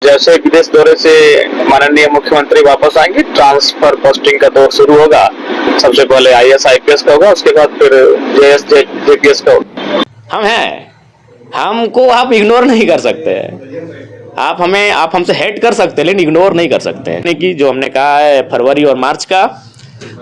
जैसे विदेश दौरे से माननीय मुख्यमंत्री वापस आएंगे, ट्रांसफर पोस्टिंग का दौर शुरू होगा। सबसे पहले आईएएस आईपीएस का होगा, उसके बाद फिर जेएस जेपीएस का होगा। हम हैं, हमको आप इग्नोर नहीं कर सकते हैं। आप हमसे हेट कर सकते हैं लेकिन इग्नोर नहीं कर सकते हैं। कि जो हमने कहा है फरवरी और मार्च का,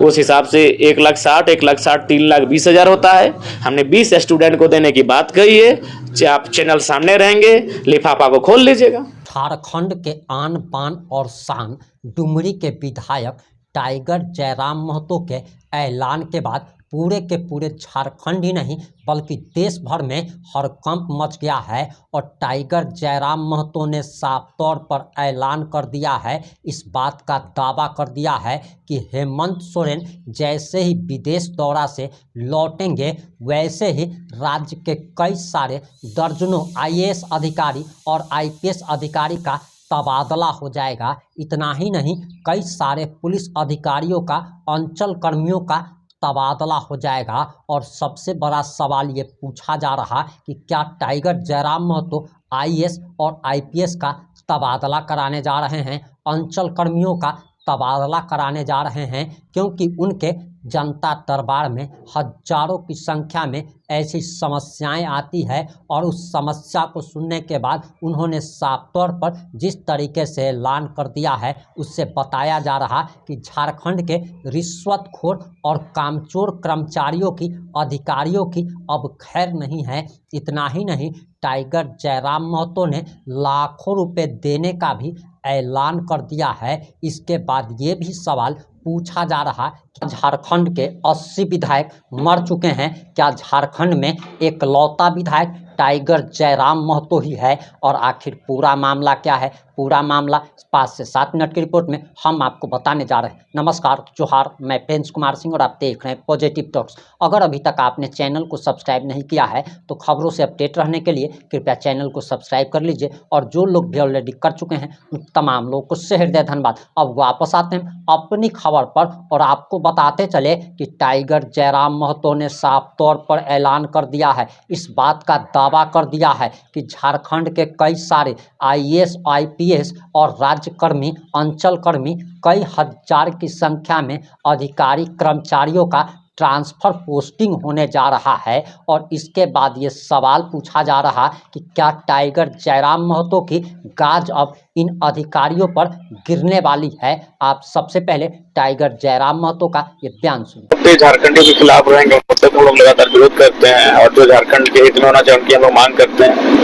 उस हिसाब से 1,60,000, 1,60,000, 3,20,000 होता है। हमने 20 स्टूडेंट को देने की बात कही है। आप चैनल सामने रहेंगे, लिफाफा को खोल लीजिएगा। झारखंड के आन बान और शान डुमरी के विधायक टाइगर जयराम महतो के ऐलान के बाद पूरे के पूरे झारखंड ही नहीं बल्कि देश भर में हड़कंप मच गया है। और टाइगर जयराम महतो ने साफ तौर पर ऐलान कर दिया है, इस बात का दावा कर दिया है कि हेमंत सोरेन जैसे ही विदेश दौरा से लौटेंगे वैसे ही राज्य के कई सारे दर्जनों आईएएस अधिकारी और आईपीएस अधिकारी का तबादला हो जाएगा। इतना ही नहीं, कई सारे पुलिस अधिकारियों का, अंचल कर्मियों का तबादला हो जाएगा। और सबसे बड़ा सवाल ये पूछा जा रहा कि क्या टाइगर जयराम महतो आईएएस और आईपीएस का तबादला कराने जा रहे हैं, अंचल कर्मियों का तबादला कराने जा रहे हैं, क्योंकि उनके जनता दरबार में हजारों की संख्या में ऐसी समस्याएं आती है। और उस समस्या को सुनने के बाद उन्होंने साफ तौर पर जिस तरीके से ऐलान कर दिया है, उससे बताया जा रहा कि झारखंड के रिश्वतखोर और कामचोर कर्मचारियों की, अधिकारियों की अब खैर नहीं है। इतना ही नहीं, टाइगर जयराम महतो ने लाखों रुपए देने का भी ऐलान कर दिया है। इसके बाद ये भी सवाल पूछा जा रहा कि झारखंड के 80 विधायक मर चुके हैं, क्या झारखंड में एकलौता विधायक टाइगर जयराम महतो ही है? और आखिर पूरा मामला क्या है? पूरा मामला 5 से 7 मिनट की रिपोर्ट में हम आपको बताने जा रहे हैं। नमस्कार, जोहार, मैं प्रिंस कुमार सिंह और आप देख रहे हैं पॉजिटिव टॉक्स। अगर अभी तक आपने चैनल को सब्सक्राइब नहीं किया है तो खबरों से अपडेट रहने के लिए कृपया चैनल को सब्सक्राइब कर लीजिए। और जो लोग भी ऑलरेडी कर चुके हैं उन तमाम लोगों को से हृदय धन्यवाद। अब वापस आते हैं अपनी खबर पर और आपको बताते चले कि टाइगर जयराम महतो ने साफ तौर पर ऐलान कर दिया है, इस बात का दावा कर दिया है कि झारखंड के कई सारे आईएएस, आईपीएस और राज्यकर्मी, अंचल कर्मी, कई हजार की संख्या में अधिकारी कर्मचारियों का ट्रांसफर पोस्टिंग होने जा रहा है। और इसके बाद ये सवाल पूछा जा रहा कि क्या टाइगर जयराम महतो की गाज अब इन अधिकारियों पर गिरने वाली है? आप सबसे पहले टाइगर जयराम महतो का ये बयान सुनिए। झारखंडियों के खिलाफ रहेंगे, मतलब हम लोग लगातार विरोध करते हैं और जो झारखंड के हित में होना चाहिए उनकी हम लोग मांग करते हैं।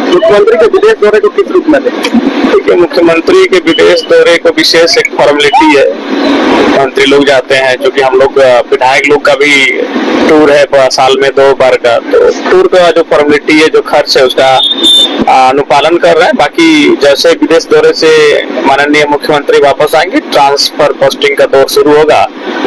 मुख्यमंत्री के विदेश दौरे को किस रूप में देखें? देखिए, मुख्यमंत्री के विदेश दौरे को विशेष एक फॉर्मेलिटी है, मंत्री लोग जाते हैं, जो कि हम लोग विधायक लोग का भी टूर है साल में 2 बार का, तो टूर का जो फॉर्मेलिटी है, जो खर्च है, उसका अनुपालन कर रहे हैं। बाकी जैसे विदेश दौरे से माननीय मुख्यमंत्री वापस आएंगे, ट्रांसफर पोस्टिंग का दौर शुरू होगा।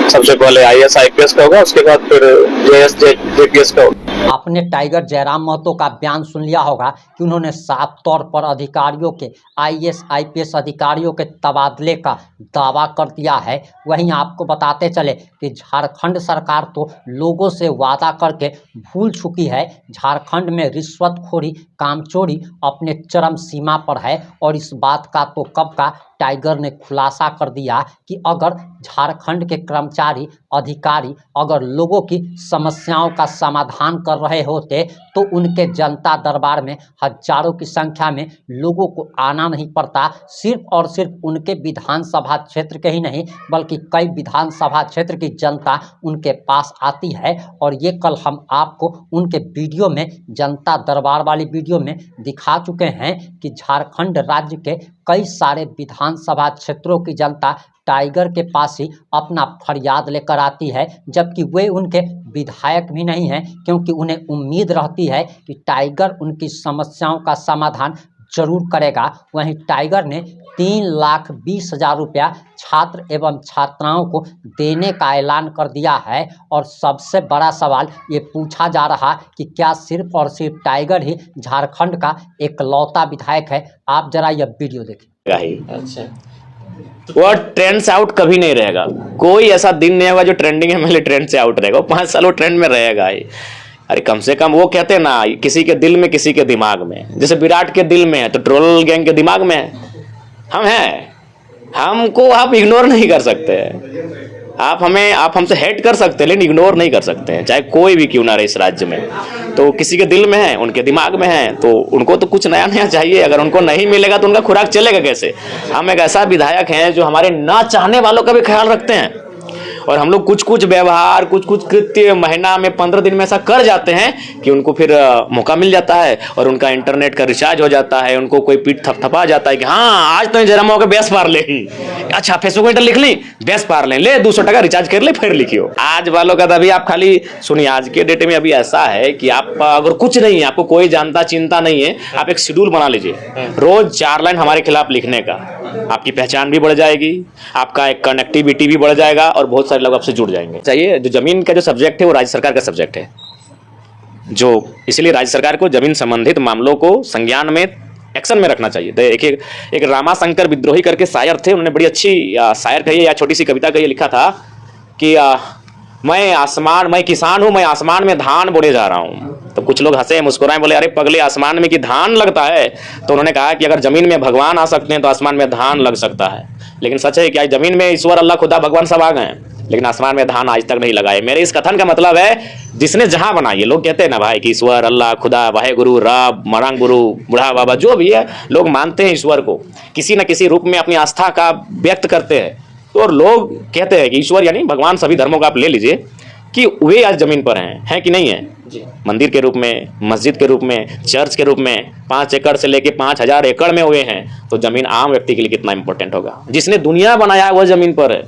सबसे पहले आईएएस आईपीएस का होगा, उसके बाद फिर जेएस जेपीएस का होगा। आपने टाइगर जयराम महतो का बयान सुन लिया होगा कि उन्होंने साफ तौर पर अधिकारियों के, आईएएस आईपीएस अधिकारियों के तबादले का दावा कर दिया है। वहीं आपको बताते चले कि झारखंड सरकार तो लोगों से वादा करके भूल चुकी है। झारखंड में रिश्वतखोरी, कामचोरी अपने चरम सीमा पर है। और इस बात का तो कब का टाइगर ने खुलासा कर दिया कि अगर झारखंड के कर्मचारी, अधिकारी अगर लोगों की समस्याओं का समाधान कर रहे होते तो उनके जनता दरबार में हजारों की संख्या में लोगों को आना नहीं पड़ता। सिर्फ और सिर्फ उनके विधानसभा क्षेत्र के ही नहीं बल्कि कई विधानसभा क्षेत्र की जनता उनके पास आती है। और ये कल हम आपको उनके वीडियो में, जनता दरबार वाली वीडियो में दिखा चुके हैं कि झारखंड राज्य के कई सारे विधानसभा क्षेत्रों की जनता टाइगर के पास ही अपना फरियाद लेकर आती है, जबकि वे उनके विधायक भी नहीं हैं, क्योंकि उन्हें उम्मीद रहती है कि टाइगर उनकी समस्याओं का समाधान जरूर करेगा। वहीं टाइगर ने 3,20,000 रुपया छात्र एवं छात्राओं को देने का ऐलान कर दिया है। और सबसे बड़ा सवाल ये पूछा जा रहा कि क्या सिर्फ और सिर्फ टाइगर ही झारखंड का एकलौता विधायक है? आप जरा यह वीडियो देखें। अच्छा, वो ट्रेंड से आउट कभी नहीं रहेगा। कोई ऐसा दिन नहीं होगा जो ट्रेंडिंग है मेरे ट्रेंड से आउट रहेगा। 5 साल वो ट्रेंड में रहेगा ही। अरे कम से कम वो कहते हैं ना, किसी के दिल में किसी के दिमाग में, जैसे विराट के दिल में है तो ट्रोल गैंग के दिमाग में है। हम हैं, हमको आप इग्नोर नहीं कर सकते। आप हमसे हेट कर सकते हैं लेकिन इग्नोर नहीं कर सकते हैं, चाहे कोई भी क्यों ना रहे इस राज्य में। तो किसी के दिल में है, उनके दिमाग में है, तो उनको तो कुछ नया नया चाहिए। अगर उनको नहीं मिलेगा तो उनका खुराक चलेगा कैसे। हम एक ऐसा विधायक हैं जो हमारे ना चाहने वालों का भी ख्याल रखते हैं, और हम लोग कुछ कुछ व्यवहार, कुछ कुछ कृत्य महीना में 15 दिन में ऐसा कर जाते हैं कि उनको फिर मौका मिल जाता है और उनका इंटरनेट का रिचार्ज हो जाता है। उनको कोई पीठ थपथपा जाता है कि हाँ आज तो जरा मौके बेस पार ले, अच्छा फेसबुक इंटर लिख ली, बेस पार ले 200 टका रिचार्ज कर ले फिर लिखियो। आज वालों का तो अभी आप खाली सुनिए, आज के डेट में अभी ऐसा है कि आप अगर कुछ नहीं है, आपको कोई जानता चिंता नहीं है, आप एक शेड्यूल बना लीजिए, रोज 4 लाइन हमारे खिलाफ लिखने का, आपकी पहचान भी बढ़ जाएगी, आपका एक कनेक्टिविटी भी बढ़ जाएगा और बहुत सारे लोग आपसे जुड़ जाएंगे। चाहिए जो जमीन का जो सब्जेक्ट है वो राज्य सरकार का सब्जेक्ट है, जो इसलिए राज्य सरकार को जमीन संबंधित मामलों को संज्ञान में, एक्शन में रखना चाहिए। देखिए एक रामाशंकर विद्रोही करके शायर थे, उन्होंने बड़ी अच्छी शायर कही या छोटी सी कविता कही, लिखा था कि मैं किसान हूं, मैं आसमान में धान बोने जा रहा हूं। तो कुछ लोग हंसे मुस्कुराए, बोले अरे पगले आसमान में कि धान लगता है। तो उन्होंने कहा कि अगर जमीन में भगवान आ सकते हैं तो आसमान में धान लग सकता है। लेकिन सच है कि जमीन में ईश्वर अल्लाह खुदा भगवान सब आ गए हैं, लेकिन आसमान में धान आज तक नहीं लगाए। मेरे इस कथन का मतलब है जिसने जहां बनाई है, लोग कहते हैं ना भाई कि ईश्वर अल्लाह खुदा वाहे गुरु रब मरांग गुरु बूढ़ा बाबा जो भी है, लोग मानते हैं ईश्वर को, किसी न किसी रूप में अपनी आस्था का व्यक्त करते हैं। तो और लोग कहते हैं कि ईश्वर यानी भगवान, सभी धर्मों का आप ले लीजिए कि वे आज जमीन पर हैं कि नहीं है, मंदिर के रूप में, मस्जिद के रूप में, चर्च के रूप में 5 एकड़ से लेके 5000 एकड़ में हुए हैं। तो जमीन आम व्यक्ति के लिए कितना इंपॉर्टेंट होगा। जिसने दुनिया बनाया वह जमीन पर है,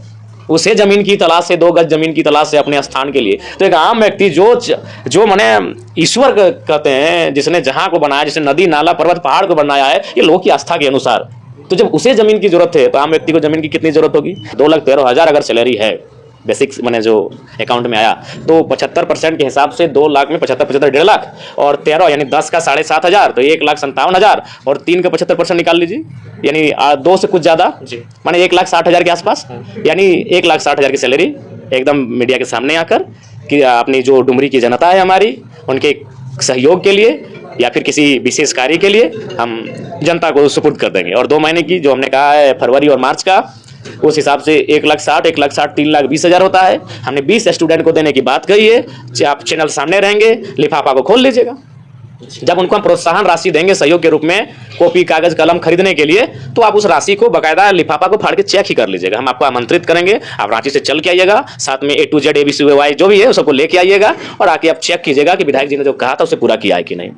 उसे जमीन की तलाश है, 2 गज जमीन की तलाश है अपने स्थान के लिए। तो एक आम व्यक्ति जो माने ईश्वर कहते हैं, जिसने जहां को बनाया, जिसने नदी नाला पर्वत पहाड़ को बनाया है, ये लोगों की आस्था के अनुसार। तो जब उसे जमीन की जरूरत है तो आम व्यक्ति को जमीन की कितनी जरूरत होगी। 2,13,000 अगर सैलरी है बेसिक मैंने जो अकाउंट में आया, तो 75% के हिसाब से 2 लाख में 75 1.5 लाख और 13 यानी 10 का 7,500 तो 1,57,000 और 3 का 75% निकाल लीजिए, यानी 2 से कुछ ज़्यादा माने 1,60,000 के आसपास, यानी 1,60,000 की सैलरी एकदम मीडिया के सामने आकर कि अपनी जो डुमरी की जनता है हमारी, उनके सहयोग के लिए या फिर किसी विशेष कार्य के लिए हम जनता को सुपुर्द कर देंगे। और 2 महीने की जो हमने कहा है फरवरी और मार्च का, उस हिसाब से 1,60,000 3,20,000 होता है। हमने 20 स्टूडेंट को देने की बात कही है। आप चैनल सामने रहेंगे, लिफाफा को खोल लीजिएगा। जब उनको हम प्रोत्साहन राशि देंगे सहयोग के रूप में कॉपी कागज कलम खरीदने के लिए, तो आप उस राशि को बकायदा लिफाफा को फाड़ के चेक ही कर लीजिएगा। हम आपको आमंत्रित करेंगे, आप रांची से चल के आइएगा, साथ में A to Z ABCY जो भी है सबको लेके आइएगा और आके आप चेक कीजिएगा कि विधायक जी ने जो कहा था उसे पूरा किया है कि नहीं।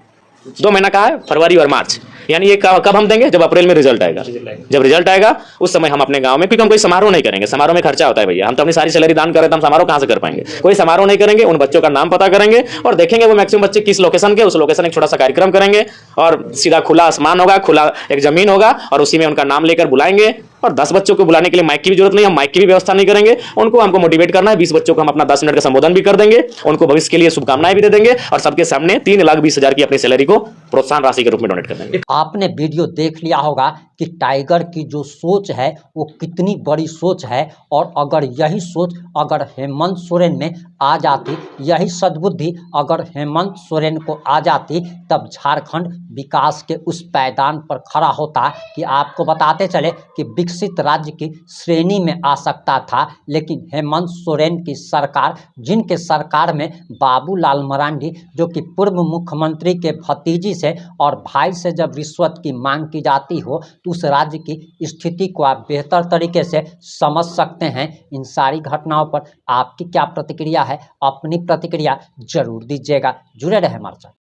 2 महीना कहा है, फरवरी और मार्च, यानी ये कब हम देंगे, जब अप्रैल में रिजल्ट आएगा। जब रिजल्ट आएगा उस समय हम अपने गांव में, क्योंकि हम कोई समारोह नहीं करेंगे, समारोह में खर्चा होता है भैया, हम तो अपनी सारी सैलरी दान करें तो हम समारोह कहां से कर पाएंगे। कोई समारोह नहीं करेंगे, उन बच्चों का नाम पता करेंगे और देखेंगे वो मैक्सिमम बच्चे किस लोकेशन के, उस लोकेशन एक छोटा सा कार्यक्रम करेंगे और सीधा खुला आसमान होगा, खुला एक जमीन होगा और उसी में उनका नाम लेकर बुलाएंगे। और 10 बच्चों को बुलाने के लिए माइक की भी जरूरत नहीं, हम माइक की भी व्यवस्था नहीं करेंगे। उनको हमको मोटिवेट करना है, 20 बच्चों को हम अपना 10 मिनट का संबोधन भी कर देंगे, उनको भविष्य के लिए शुभकामनाएं भी दे देंगे और सबके सामने 3,20,000 की अपनी सैलरी को प्रोत्साहन राशि के रूप में डोनेट कर देंगे। आपने वीडियो देख लिया होगा कि टाइगर की जो सोच है वो कितनी बड़ी सोच है, और अगर यही सोच अगर हेमंत सोरेन में आ जाती, यही सद्बुद्धि अगर हेमंत सोरेन को आ जाती, तब झारखंड विकास के उस पैदान पर खड़ा होता कि आपको बताते चले कि विकसित राज्य की श्रेणी में आ सकता था। लेकिन हेमंत सोरेन की सरकार, जिनके सरकार में बाबूलाल मरांडी जो कि पूर्व मुख्यमंत्री के भतीजी से और भाई से जब रिश्वत की मांग की जाती हो, तो उस राज्य की स्थिति को आप बेहतर तरीके से समझ सकते हैं। इन सारी घटनाओं पर आपकी क्या प्रतिक्रिया है, अपनी प्रतिक्रिया जरूर दीजिएगा। जुड़े रहे हमारे साथ।